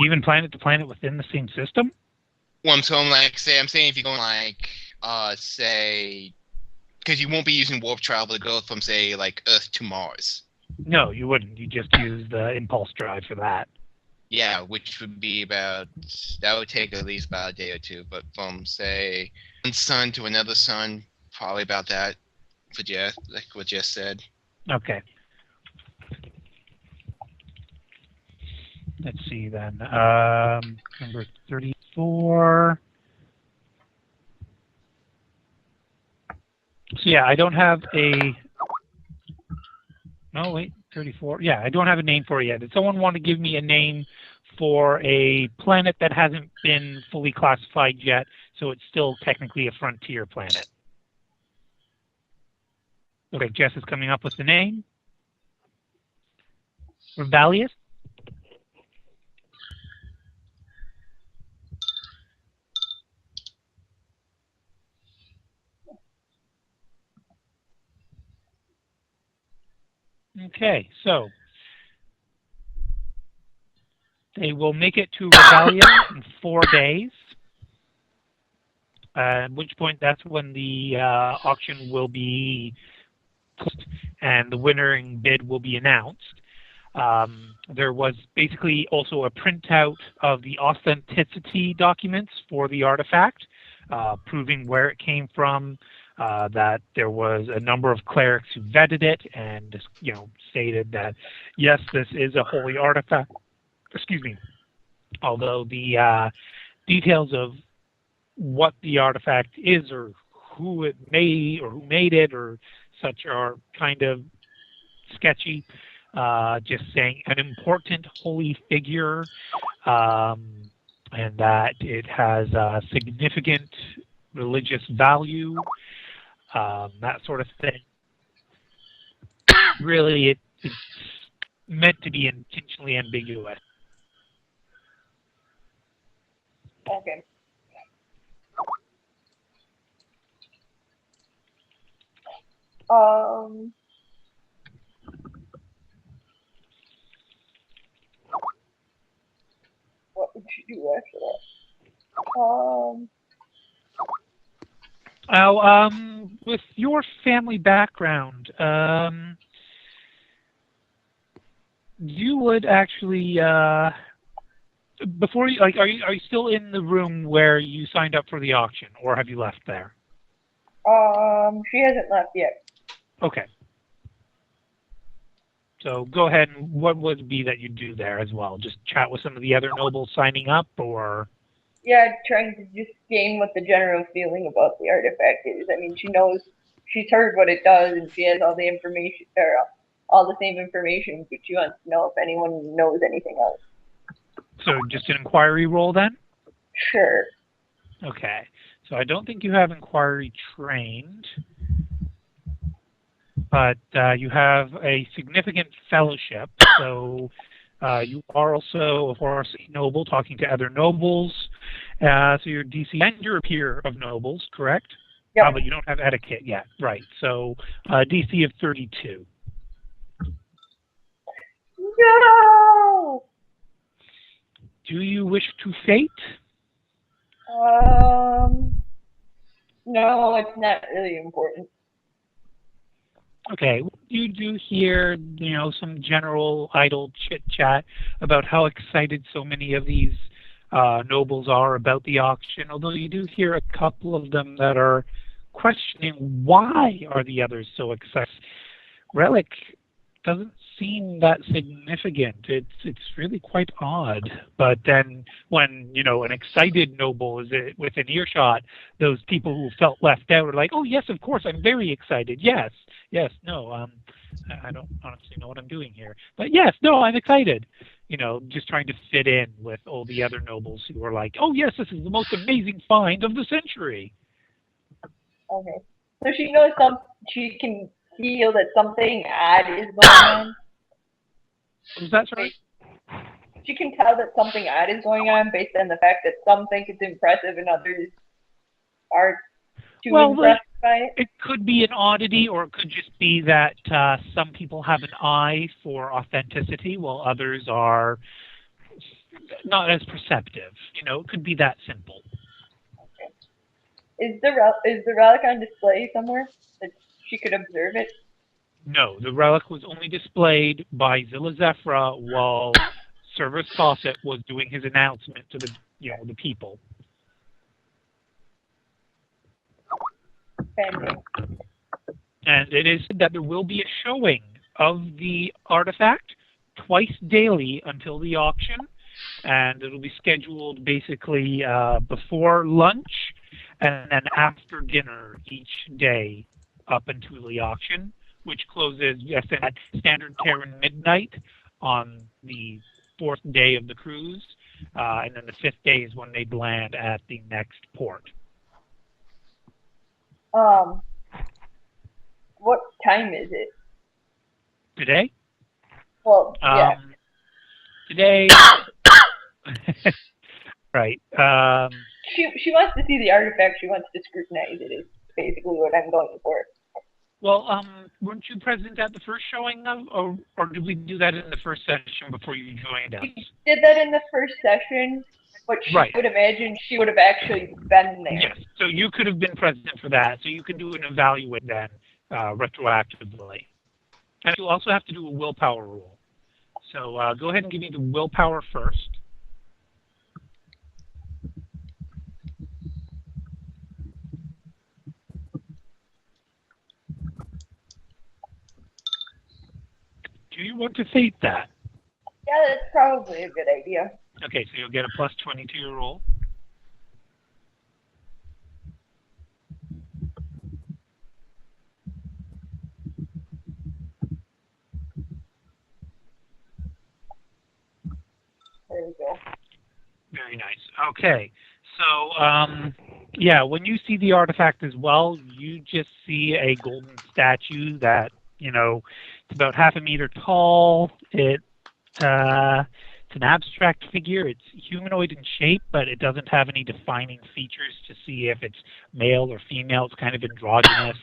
Even planet to planet within the same system? Well, I'm saying if you're going say, because you won't be using warp travel to go from, say, like Earth to Mars. No, you wouldn't. You just use the impulse drive for that. Yeah, which would be that would take at least about a day or two. But from, say, one sun to another sun, probably about that for Jeff, like what Jess said. Okay. Let's see then. Number 34. So yeah, I don't have a... No, wait, 34. Yeah, I don't have a name for it yet. Did someone want to give me a name for a planet that hasn't been fully classified yet, so it's still technically a frontier planet? Okay, Jess is coming up with the name. Rebellious? Okay, so they will make it to Rebellion in 4 days, at which point that's when the auction will be closed and the winning bid will be announced. There was basically also a printout of the authenticity documents for the artifact, proving where it came from, that there was a number of clerics who vetted it and stated that yes, this is a holy artifact. Excuse me. Although the details of what the artifact is or who it made or who made it or such are kind of sketchy. Just saying an important holy figure, and that it has significant religious value, that sort of thing. Really, it's meant to be intentionally ambiguous. Okay. What would you do after that? Now, with your family background, you would actually before you are you still in the room where you signed up for the auction, or have you left there? She hasn't left yet. Okay. So go ahead, and what would it be that you do there as well? Just chat with some of the other nobles signing up, or? Yeah, trying to just gain what the general feeling about the artifact is. I mean, she's heard what it does, and she has all the information, or all the same information, but she wants to know if anyone knows anything else. So just an inquiry roll then? Sure. Okay. So I don't think you have inquiry trained, but you have a significant fellowship. So you are also, of course, a noble talking to other nobles. So you're DC and you're a peer of nobles, correct? Yeah. But you don't have etiquette yet, right? So DC of 32. No! Do you wish to fate? No, it's not really important. Okay, you do hear, some general idle chit-chat about how excited so many of these nobles are about the auction, although you do hear a couple of them that are questioning why are the others so excited. Relic doesn't seem that significant. It's really quite odd. But then when, an excited noble is within earshot, those people who felt left out are like, oh, yes, of course, I'm very excited. Yes, no, I don't honestly know what I'm doing here. But yes, no, I'm excited. Just trying to fit in with all the other nobles who are like, oh, yes, this is the most amazing find of the century. Okay. So she knows she can feel that something odd is going on. Was that sorry? She can tell that something odd is going on based on the fact that some think it's impressive and others are too impressed by it. It could be an oddity, or it could just be that some people have an eye for authenticity, while others are not as perceptive. You know, it could be that simple. Okay. Is the relic on display somewhere that she could observe it? No, the relic was only displayed by Zilla Zephra while Service Fawcett was doing his announcement to the people. Pending. And it is said that there will be a showing of the artifact twice daily until the auction, and it'll be scheduled basically before lunch and then after dinner each day up until the auction, which closes, yes, at standard Terran midnight on the fourth day of the cruise, and then the fifth day is when they land at the next port. What time is it? Today? Well, yeah. Today, right. She wants to see the artifact. She wants to scrutinize it. Is basically what I'm going for. Well, weren't you present at the first showing of, or did we do that in the first session before you joined us? We did that in the first session, but she would imagine she would have actually been there. Yes, so you could have been present for that, so you can do an evaluate then retroactively. And you'll also have to do a willpower roll. So go ahead and give me the willpower first. Do you want to fate that? Yeah, that's probably a good idea. Okay, so you'll get a plus 20 to your roll. There we go. Very nice. Okay, so yeah, when you see the artifact as well, you just see a golden statue that, it's about half a meter tall. It's an abstract figure. It's humanoid in shape, but it doesn't have any defining features to see if it's male or female. It's kind of androgynous.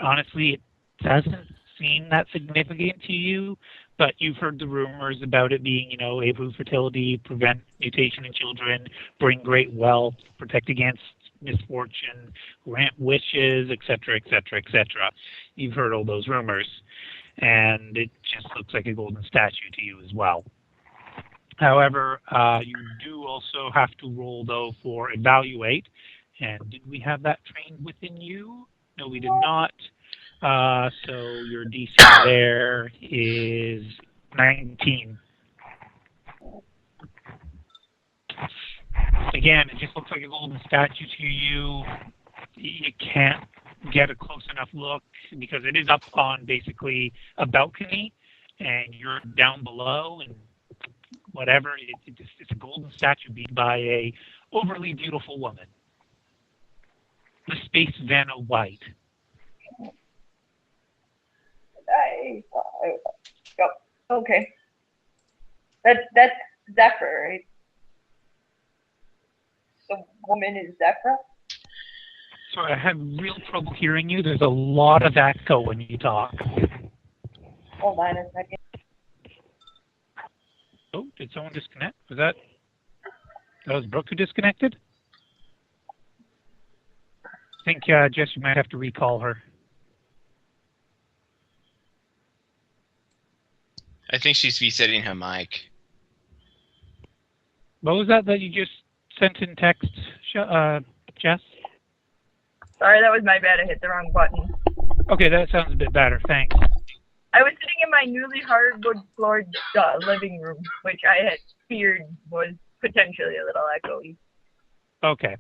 Honestly, it doesn't seem that significant to you, but you've heard the rumors about it being, improve fertility, prevent mutation in children, bring great wealth, protect against misfortune, grant wishes, etc., etc., etc. You've heard all those rumors, and it just looks like a golden statue to you as well. However, you do also have to roll, though, for evaluate. And did we have that trained within you? No, we did not. So your DC there is 19. Again, it just looks like a golden statue to you. You can't get a close enough look because it is up on basically a balcony, and you're down below, and whatever. It's a golden statue being by a overly beautiful woman. The Space Vanna White. Okay. That's Zephyr, right? The woman is Zephyr? Sorry, I have real trouble hearing you. There's a lot of echo when you talk. Hold on a second. Oh, did someone disconnect? That was Brooke who disconnected? I think, Jess, you might have to recall her. I think she's resetting her mic. What was that you just sent in text, Jess? Sorry, that was my bad. I hit the wrong button. Okay, that sounds a bit better. Thanks. I was sitting in my newly hardwood floored living room, which I had feared was potentially a little echoey. Okay.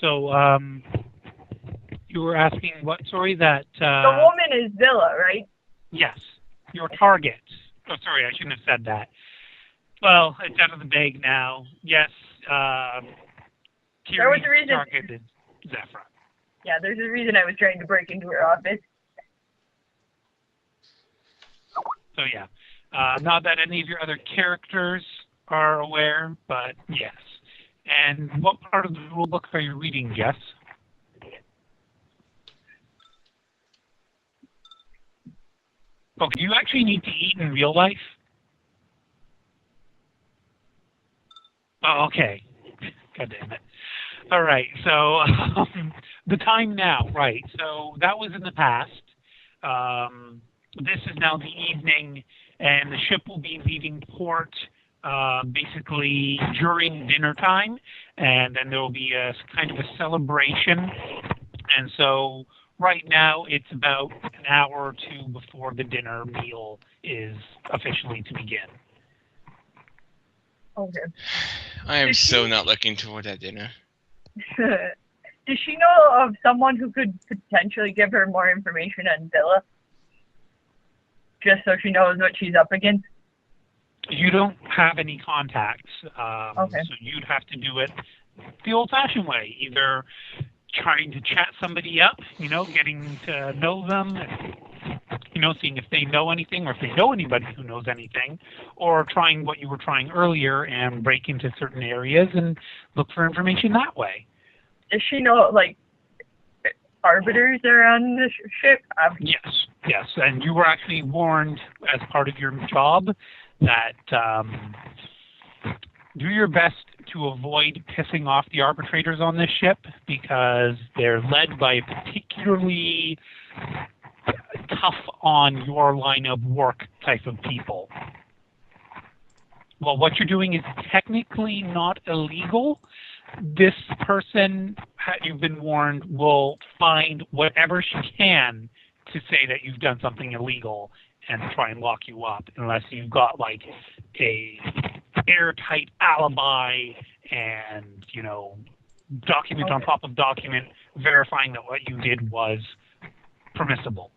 So, you were asking what? Sorry, that... the woman is Zilla, right? Yes. Your target. Oh, sorry, I shouldn't have said that. Well, it's out of the bag now. Yes, there was a reason. Target is Zephyr. Yeah, there's a reason I was trying to break into her office. So yeah, not that any of your other characters are aware, but yes. And what part of the rule book are you reading, Jess? Okay, you actually need to eat in real life. Oh, okay. God damn it. All right. So the time now, right? So that was in the past. This is now the evening, and the ship will be leaving port basically during dinner time, and then there will be a kind of a celebration. And so right now it's about an hour or two before the dinner meal is officially to begin. Okay. I am Does so she- not looking toward that dinner. Does she know of someone who could potentially give her more information on Villa? Just so she knows what she's up against? You don't have any contacts, Okay. so you'd have to do it the old-fashioned way, either trying to chat somebody up, getting to know them, seeing if they know anything or if they know anybody who knows anything, or trying what you were trying earlier and break into certain areas and look for information that way. Does she know, arbiters are on the ship? Yes, and you were actually warned as part of your job that do your best to avoid pissing off the arbitrators on this ship because they're led by a particularly tough on your line of work type of people. Well, what you're doing is technically not illegal. This person, you've been warned, will find whatever she can to say that you've done something illegal and try and lock you up unless you've got a airtight alibi and, document on top of document verifying that what you did was permissible.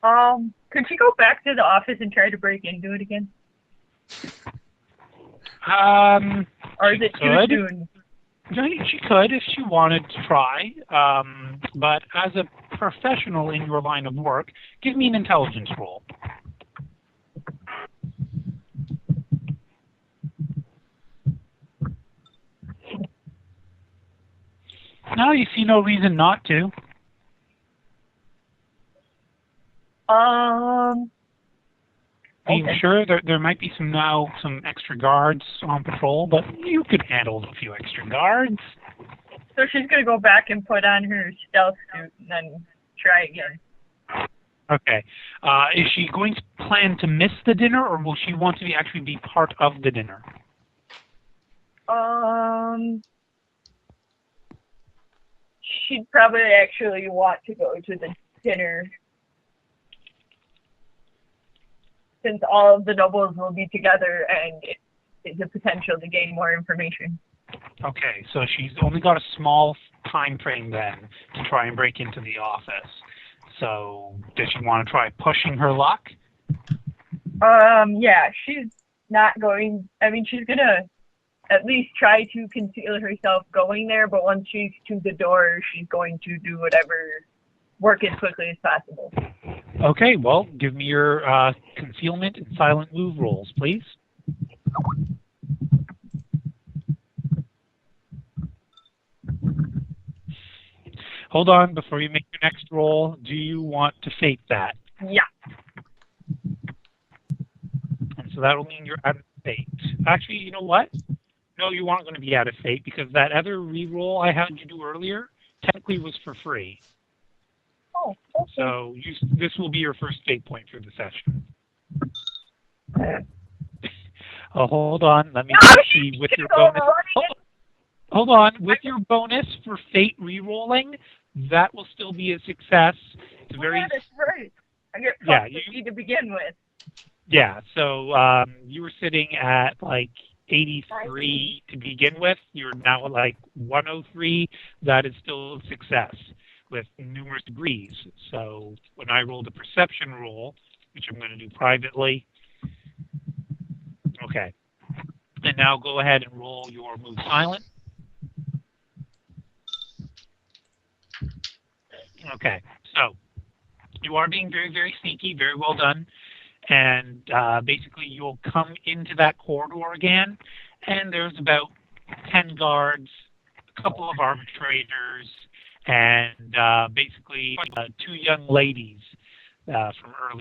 Could she go back to the office and try to break into it again? Or is it too soon? She could if she wanted to try, but as a professional in your line of work, give me an intelligence roll. No, you see no reason not to. I'm Okay. sure there might be some extra guards on patrol, but you could handle a few extra guards. So she's gonna go back and put on her stealth suit and then try again. Okay. Is she going to plan to miss the dinner, or will she want to actually be part of the dinner? She'd probably actually want to go to the dinner since all of the nobles will be together and it's a potential to gain more information. Okay, so she's only got a small time frame then to try and break into the office. So does she want to try pushing her luck? Yeah, she's not going, she's gonna at least try to conceal herself going there, but once she's to the door, she's going to do whatever, work as quickly as possible. Okay, well, give me your concealment and silent move rolls, please. Hold on, before you make your next roll, do you want to fate that? Yeah. And so that will mean you're out of fate. Actually, you know what? No, you aren't going to be out of fate because that other re-roll I had you do earlier technically was for free. Oh, okay. So this will be your first fate point for the session. Oh, hold on. Let me see with your bonus. Hold on. With your bonus for fate re-rolling, that will still be a success. It's very. Yeah, that's right. I get Yeah, you to begin with. Yeah. So you were sitting at 83 to begin with. You're now at 103. That is still a success with numerous degrees. So when I roll the perception roll, which I'm going to do privately. Okay. And now go ahead and roll your move silent. Okay. So you are being very, very sneaky. Very well done. And basically you'll come into that corridor again, and there's about 10 guards, a couple of arbitrators, and basically 2 young ladies from earlier.